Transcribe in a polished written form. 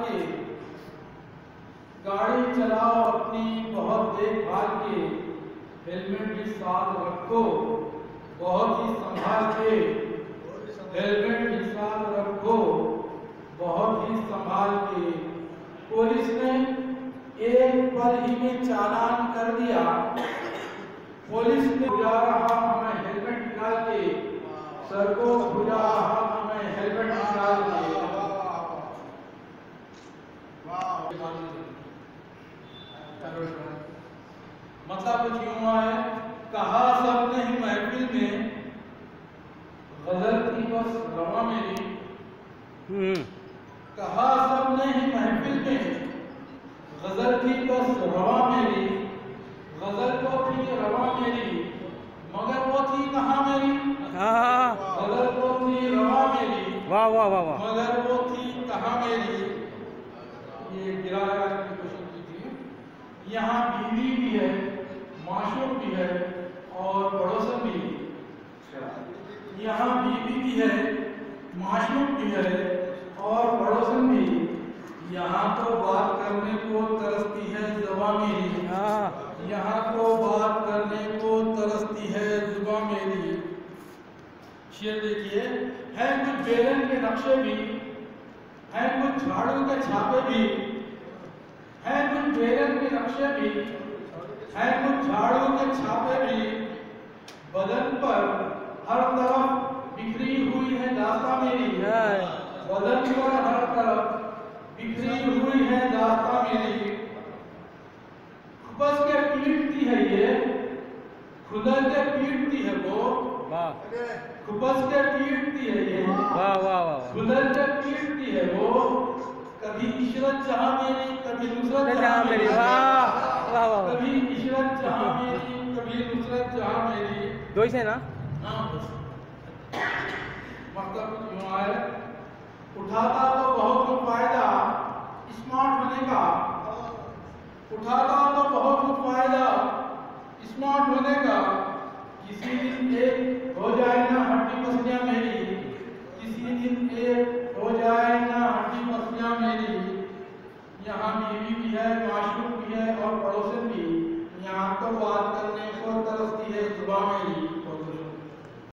के, गाड़ी चलाओ अपनी बहुत देखभाल के, हेलमेट भी साथ रखो बहुत ही संभाल के, हेलमेट भी साथ रखो बहुत ही संभाल के। पुलिस ने एक पल ही में चालान कर दिया, पुलिस ने बुला रहा हमें हेलमेट निकाल के, सर को बुला रहा हमें हेलमेट निकाल के। मतलब कुछ यूं हुआ है, कहा सबने ही महफिल में, गजल थी बस रवा मेरी। कहा सबने ही महफिल में, गजल थी बस रवा मेरी, गजल तो थी रवा मेरी, मगर वो थी कहाँ मेरी। गजल तो थी रवा मेरी, वाह वाह वाह वाह, मगर वो थी कहाँ मेरी। ये गिरा लगाने की कोशिश की थी। यहाँ बीवी भी है, माशूक भी है और पड़ोसन भी है। यहाँ बीवी भी है, माशूक भी है और पड़ोसन भी। यहाँ तो बात करने को तरसती है जुबां मेरी, यहाँ तो बात करने को तरसती है जुबां मेरी। शेर देखिए, है कुछ बेलन के नक्शे भी, है कुछ झाड़ू के छापे भी, है कुछ बेलन के नक्शे भी, है कुछ झाड़ू के छापे भी, बदन पर हर तरफ बिखरी हुई है दास्तां मेरी, बदन पर हर तरफ बिखरी हुई है दास्तां मेरी। खुपस के पीटती है ये, खुदर के पीटती है वो, खुपस के पीटती है ये, खुदर के पीटती है वो, कभी इशरत जहां मेरी कभी नुसरत जहां मेरी, कभी इशरत जहां मेरी कभी नुसरत जहां मेरी। दो ही से ना। मतलब यूं है, उठाता तो बहुत फायदा स्मार्ट होने का, उठाता तो बहुत फायदा स्मार्ट होने का, किसी दिन एक हो जाए